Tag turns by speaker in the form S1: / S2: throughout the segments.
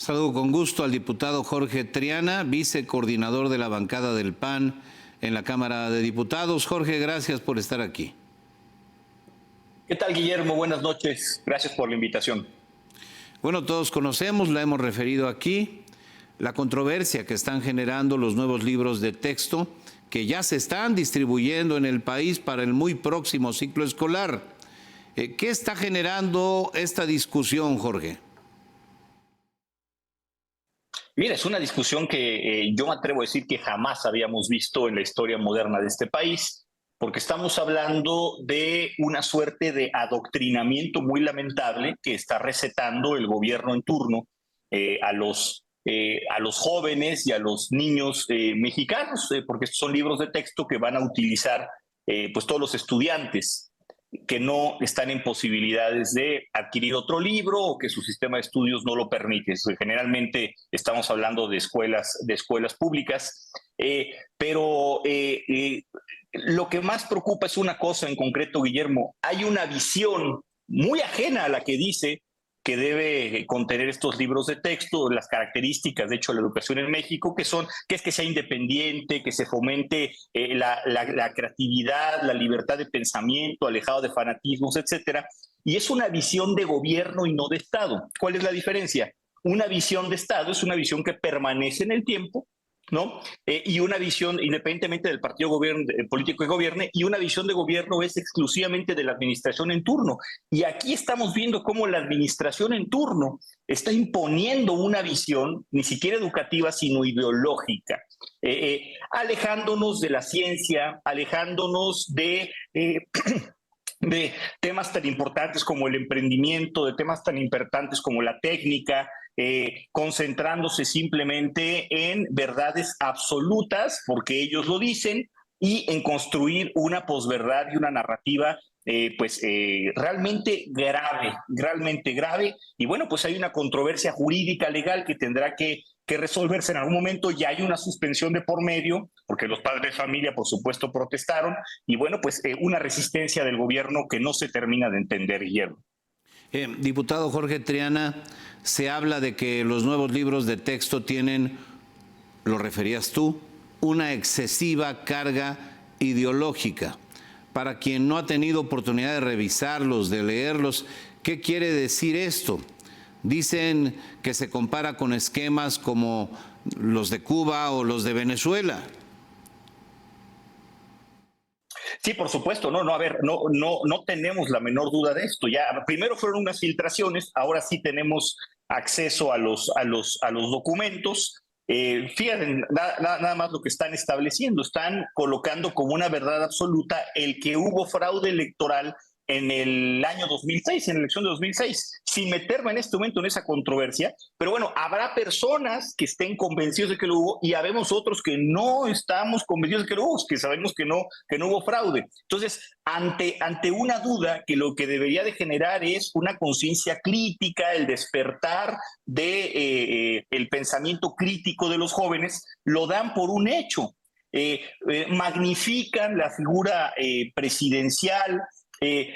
S1: Saludo con gusto al diputado Jorge Triana, vicecoordinador de la bancada del PAN en la Cámara de Diputados. Jorge, gracias por estar aquí.
S2: ¿Qué tal, Guillermo? Buenas noches. Gracias por la invitación.
S1: Bueno, todos conocemos, la hemos referido aquí, la controversia que están generando los nuevos libros de texto que ya se están distribuyendo en el país para el muy próximo ciclo escolar. ¿Qué está generando esta discusión, Jorge?
S2: Mira, es una discusión que yo me atrevo a decir que jamás habíamos visto en la historia moderna de este país, porque estamos hablando de una suerte de adoctrinamiento muy lamentable que está recetando el gobierno en turno a los jóvenes y a los niños mexicanos, porque estos son libros de texto que van a utilizar pues todos los estudiantes que no están en posibilidades de adquirir otro libro o que su sistema de estudios no lo permite. Generalmente estamos hablando de escuelas públicas, pero lo que más preocupa es una cosa en concreto, Guillermo. Hay una visión muy ajena a la que dice que debe contener estos libros de texto, las características, de hecho, de la educación en México, que es que sea independiente, que se fomente la creatividad, la libertad de pensamiento, alejado de fanatismos, etcétera. Y es una visión de gobierno y no de Estado. ¿Cuál es la diferencia? Una visión de Estado es una visión que permanece en el tiempo, ¿no? Y una visión, independientemente del partido político que gobierne, y una visión de gobierno es exclusivamente de la administración en turno. Y aquí estamos viendo cómo la administración en turno está imponiendo una visión, ni siquiera educativa, sino ideológica, alejándonos de la ciencia, alejándonos de temas tan importantes como el emprendimiento, de temas tan importantes como la técnica, concentrándose simplemente en verdades absolutas, porque ellos lo dicen, y en construir una posverdad y una narrativa realmente grave. Y bueno, pues hay una controversia jurídica legal que tendrá que resolverse en algún momento. Ya hay una suspensión de por medio, porque los padres de familia, por supuesto, protestaron, y bueno, pues una resistencia del gobierno que no se termina de entender, Guillermo.
S1: Diputado Jorge Triana, se habla de que los nuevos libros de texto tienen, lo referías tú, una excesiva carga ideológica. Para quien no ha tenido oportunidad de revisarlos, de leerlos, ¿qué quiere decir esto? Dicen que se compara con esquemas como los de Cuba o los de Venezuela.
S2: Sí, por supuesto, no tenemos la menor duda de esto. Ya primero fueron unas filtraciones, ahora sí tenemos acceso a los documentos. Fíjense, nada más lo que están estableciendo, están colocando como una verdad absoluta el que hubo fraude electoral en el año 2006, en la elección de 2006, sin meterme en este momento en esa controversia, pero bueno, habrá personas que estén convencidos de que lo hubo y habemos otros que no estamos convencidos de que lo hubo, que sabemos que no hubo fraude. Entonces, ante una duda que lo que debería de generar es una conciencia crítica, el despertar de el pensamiento crítico de los jóvenes, lo dan por un hecho. Magnifican la figura presidencial,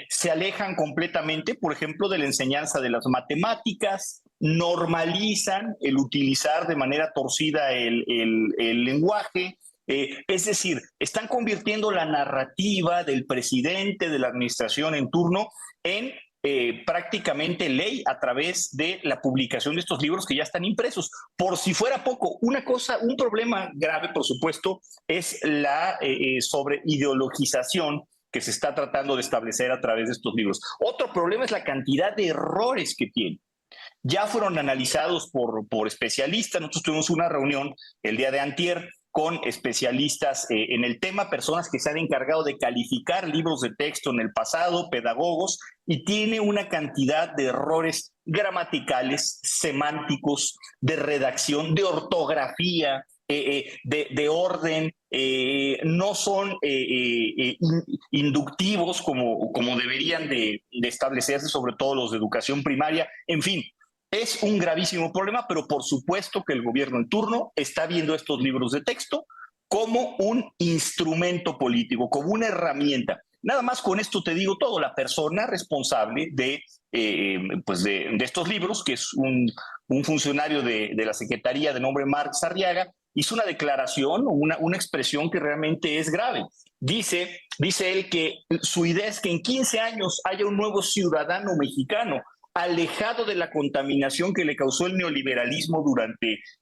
S2: se alejan completamente, por ejemplo, de la enseñanza de las matemáticas, normalizan el utilizar de manera torcida el lenguaje. Es decir, están convirtiendo la narrativa del presidente, de la administración en turno, en prácticamente ley a través de la publicación de estos libros que ya están impresos. Por si fuera poco, un problema grave, por supuesto, es la sobreideologización que se está tratando de establecer a través de estos libros. Otro problema es la cantidad de errores que tiene. Ya fueron analizados por especialistas. Nosotros tuvimos una reunión el día de antier con especialistas en el tema, personas que se han encargado de calificar libros de texto en el pasado, pedagogos, y tiene una cantidad de errores gramaticales, semánticos, de redacción, de ortografía, de orden, no son inductivos como deberían de establecerse, sobre todo los de educación primaria. En fin, es un gravísimo problema, pero por supuesto que el gobierno en turno está viendo estos libros de texto como un instrumento político, como una herramienta. Nada más con esto te digo todo. La persona responsable de estos libros, que es un funcionario de la Secretaría de nombre Marc Sarriaga, hizo una declaración, una expresión que realmente es grave. Dice él que su idea es que en 15 años haya un nuevo ciudadano mexicano alejado de la contaminación que le causó el neoliberalismo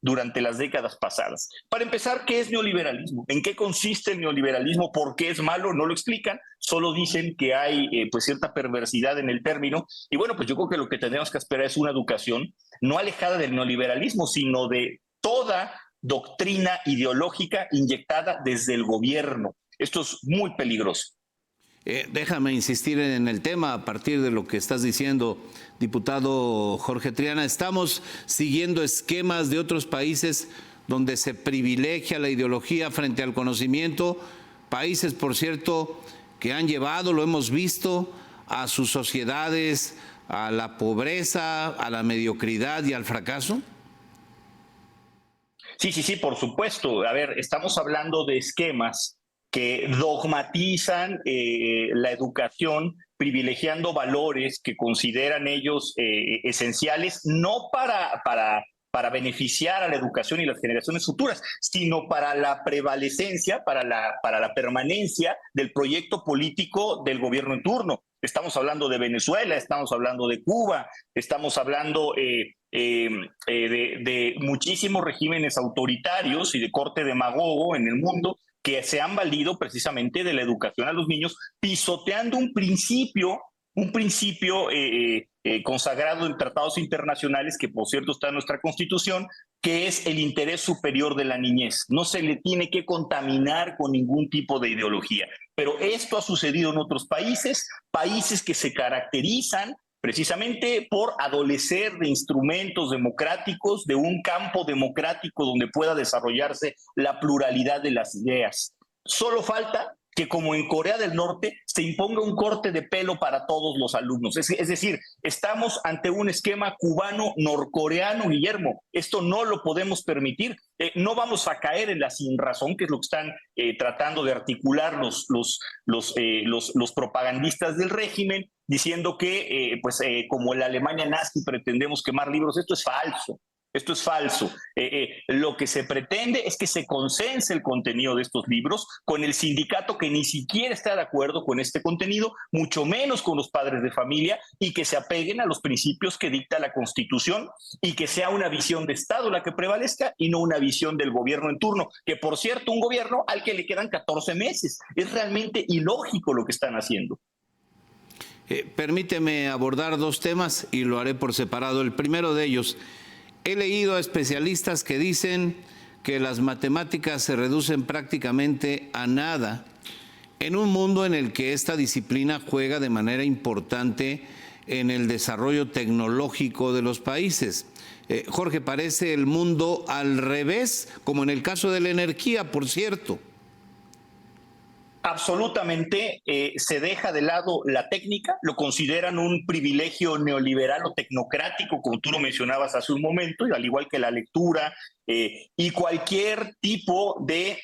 S2: durante las décadas pasadas. Para empezar, ¿qué es neoliberalismo? ¿En qué consiste el neoliberalismo? ¿Por qué es malo? No lo explican, solo dicen que hay cierta perversidad en el término. Y bueno, pues yo creo que lo que tenemos que esperar es una educación no alejada del neoliberalismo, sino de toda doctrina ideológica inyectada desde el gobierno. Esto es muy peligroso.
S1: Déjame insistir en el tema a partir de lo que estás diciendo, diputado Jorge Triana. Estamos siguiendo esquemas de otros países donde se privilegia la ideología frente al conocimiento, países, por cierto, que han llevado, lo hemos visto, a sus sociedades a la pobreza, a la mediocridad y al fracaso.
S2: Sí, por supuesto. A ver, estamos hablando de esquemas que dogmatizan la educación, privilegiando valores que consideran ellos esenciales, no para beneficiar a la educación y las generaciones futuras, sino para la prevalecencia, para la permanencia del proyecto político del gobierno en turno. Estamos hablando de Venezuela, estamos hablando de Cuba, estamos hablando de muchísimos regímenes autoritarios y de corte demagogo en el mundo que se han valido precisamente de la educación a los niños, pisoteando un principio consagrado en tratados internacionales, que por cierto está en nuestra Constitución, que es el interés superior de la niñez. No se le tiene que contaminar con ningún tipo de ideología. Pero esto ha sucedido en otros países que se caracterizan precisamente por adolecer de instrumentos democráticos, de un campo democrático donde pueda desarrollarse la pluralidad de las ideas. Solo falta que, como en Corea del Norte, se imponga un corte de pelo para todos los alumnos. Es decir, estamos ante un esquema cubano-norcoreano, Guillermo. Esto no lo podemos permitir. No vamos a caer en la sinrazón, que es lo que están tratando de articular los propagandistas del régimen, diciendo que, como la Alemania nazi, pretendemos quemar libros. Esto es falso. Esto es falso. Lo que se pretende es que se consense el contenido de estos libros con el sindicato, que ni siquiera está de acuerdo con este contenido, mucho menos con los padres de familia, y que se apeguen a los principios que dicta la Constitución, y que sea una visión de Estado la que prevalezca y no una visión del gobierno en turno, que por cierto, un gobierno al que le quedan 14 meses. Es realmente ilógico lo que están haciendo.
S1: Permíteme abordar dos temas y lo haré por separado. El primero de ellos: he leído a especialistas que dicen que las matemáticas se reducen prácticamente a nada en un mundo en el que esta disciplina juega de manera importante en el desarrollo tecnológico de los países. Jorge, parece el mundo al revés, como en el caso de la energía, por cierto.
S2: Absolutamente, se deja de lado la técnica, lo consideran un privilegio neoliberal o tecnocrático, como tú lo mencionabas hace un momento, y al igual que la lectura y cualquier tipo de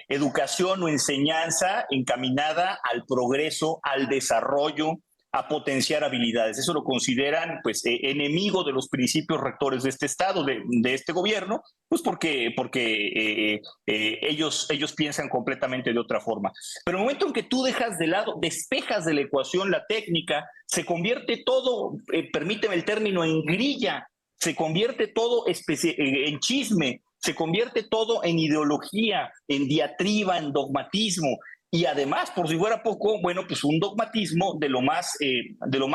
S2: educación o enseñanza encaminada al progreso, al desarrollo, a potenciar habilidades. Eso lo consideran enemigo de los principios rectores de este Estado, de este gobierno, pues porque ellos piensan completamente de otra forma. Pero en el momento en que tú dejas de lado, despejas de la ecuación la técnica, se convierte todo, permíteme el término, en grilla, se convierte todo en chisme, se convierte todo en ideología, en diatriba, en dogmatismo. Y además, por si fuera poco, bueno, pues un dogmatismo de lo más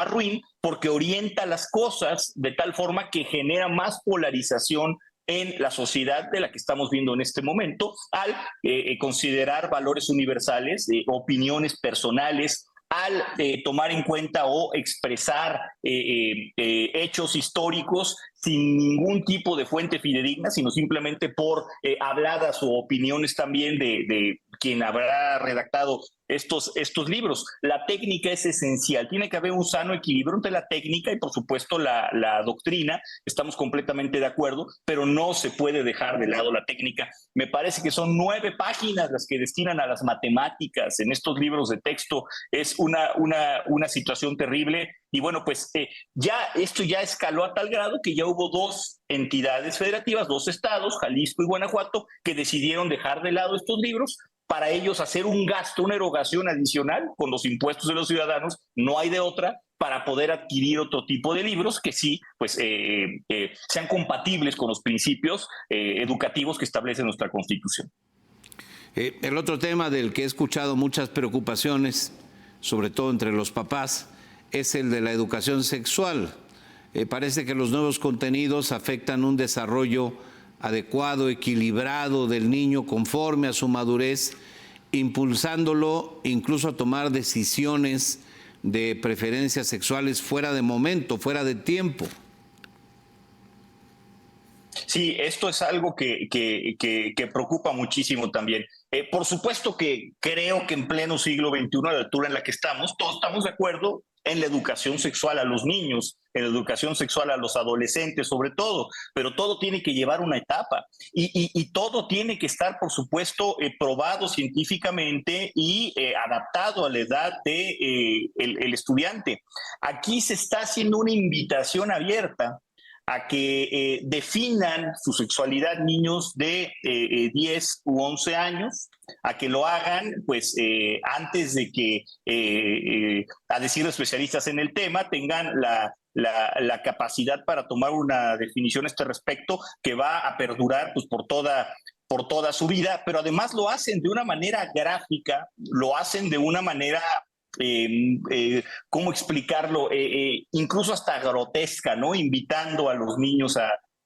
S2: ruin, porque orienta las cosas de tal forma que genera más polarización en la sociedad de la que estamos viendo en este momento, al considerar valores universales, opiniones personales, al tomar en cuenta o expresar hechos históricos sin ningún tipo de fuente fidedigna, sino simplemente por habladas o opiniones también de quien habrá redactado estos libros. La técnica es esencial, tiene que haber un sano equilibrio entre la técnica y por supuesto la doctrina, estamos completamente de acuerdo, pero no se puede dejar de lado la técnica. Me parece que son 9 páginas las que destinan a las matemáticas en estos libros de texto, es una situación terrible y bueno, pues esto ya escaló a tal grado que ya hubo 2 entidades federativas, 2 estados, Jalisco y Guanajuato, que decidieron dejar de lado estos libros para ellos hacer un gasto, una erogación adicional con los impuestos de los ciudadanos, no hay de otra, para poder adquirir otro tipo de libros que sí, pues sean compatibles con los principios educativos que establece nuestra Constitución.
S1: El otro tema del que he escuchado muchas preocupaciones, sobre todo entre los papás, es el de la educación sexual. Parece que los nuevos contenidos afectan un desarrollo adecuado, equilibrado del niño conforme a su madurez, impulsándolo incluso a tomar decisiones de preferencias sexuales fuera de momento, fuera de tiempo.
S2: Sí, esto es algo que preocupa muchísimo también. Por supuesto que creo que en pleno siglo XXI, a la altura en la que estamos, todos estamos de acuerdo en la educación sexual a los niños, en la educación sexual a los adolescentes sobre todo, pero todo tiene que llevar una etapa y todo tiene que estar, por supuesto, probado científicamente y adaptado a la edad de, el estudiante. Aquí se está haciendo una invitación abierta a que definan su sexualidad niños de 10 u 11 años, a que lo hagan pues antes de que, a decir especialistas en el tema, tengan la capacidad para tomar una definición a este respecto que va a perdurar pues por toda su vida, pero además lo hacen de una manera gráfica, lo hacen de una manera ¿cómo explicarlo? Incluso hasta grotesca, ¿no? Invitando a los niños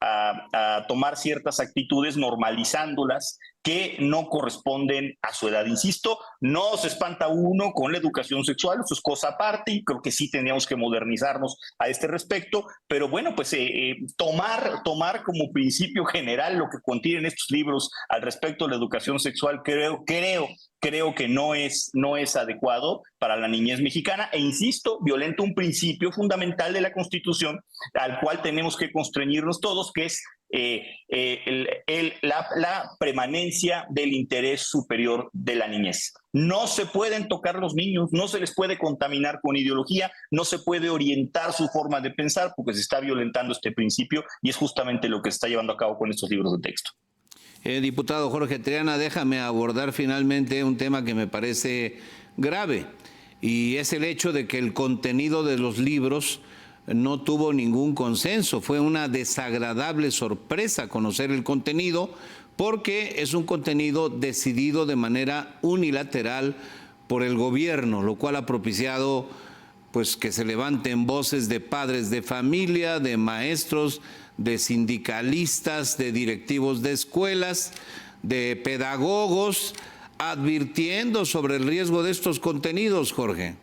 S2: a tomar ciertas actitudes, normalizándolas, que no corresponden a su edad. Insisto, no se espanta uno con la educación sexual, eso es cosa aparte y creo que sí teníamos que modernizarnos a este respecto, pero bueno, pues tomar como principio general lo que contienen estos libros al respecto de la educación sexual, creo que no es adecuado para la niñez mexicana e insisto, violenta un principio fundamental de la Constitución al cual tenemos que constreñirnos todos, que es la permanencia del interés superior de la niñez. No se pueden tocar los niños, no se les puede contaminar con ideología, no se puede orientar su forma de pensar porque se está violentando este principio y es justamente lo que se está llevando a cabo con estos libros de texto.
S1: Diputado Jorge Triana, déjame abordar finalmente un tema que me parece grave y es el hecho de que el contenido de los libros no tuvo ningún consenso. Fue una desagradable sorpresa conocer el contenido porque es un contenido decidido de manera unilateral por el gobierno, lo cual ha propiciado pues que se levanten voces de padres de familia, de maestros, de sindicalistas, de directivos de escuelas, de pedagogos, advirtiendo sobre el riesgo de estos contenidos, Jorge.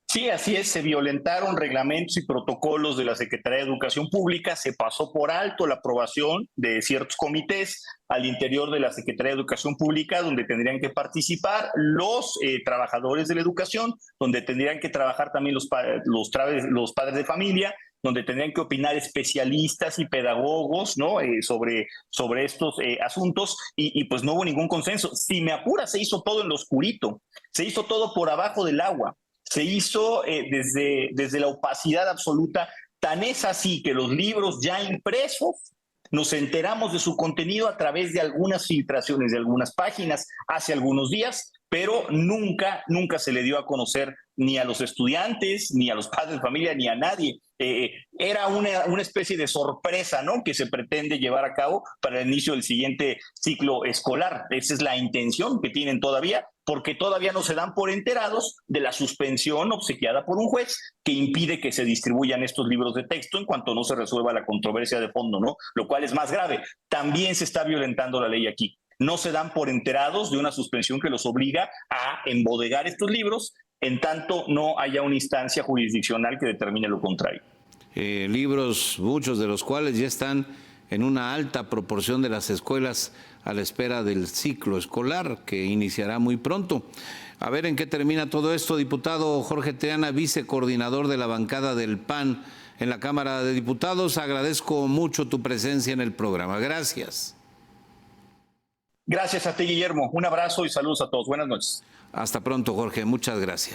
S2: Sí, así es, se violentaron reglamentos y protocolos de la Secretaría de Educación Pública, se pasó por alto la aprobación de ciertos comités al interior de la Secretaría de Educación Pública, donde tendrían que participar los trabajadores de la educación, donde tendrían que trabajar también los padres de familia, donde tendrían que opinar especialistas y pedagogos, ¿no? sobre estos asuntos, y pues no hubo ningún consenso. Si me apura, se hizo todo en lo oscurito, se hizo todo por abajo del agua. Se hizo desde la opacidad absoluta, tan es así que los libros ya impresos nos enteramos de su contenido a través de algunas filtraciones de algunas páginas hace algunos días, pero nunca se le dio a conocer ni a los estudiantes, ni a los padres de familia, ni a nadie. Era una especie de sorpresa, ¿no?, que se pretende llevar a cabo para el inicio del siguiente ciclo escolar. Esa es la intención que tienen todavía, porque todavía no se dan por enterados de la suspensión obsequiada por un juez que impide que se distribuyan estos libros de texto en cuanto no se resuelva la controversia de fondo, ¿no? Lo cual es más grave. También se está violentando la ley aquí. No se dan por enterados de una suspensión que los obliga a embodegar estos libros en tanto no haya una instancia jurisdiccional que determine lo contrario.
S1: Libros, muchos de los cuales ya están en una alta proporción de las escuelas a la espera del ciclo escolar que iniciará muy pronto. A ver en qué termina todo esto, diputado Jorge Triana, vicecoordinador de la bancada del PAN en la Cámara de Diputados. Agradezco mucho tu presencia en el programa. Gracias.
S2: Gracias a ti, Guillermo. Un abrazo y saludos a todos. Buenas noches.
S1: Hasta pronto, Jorge. Muchas gracias.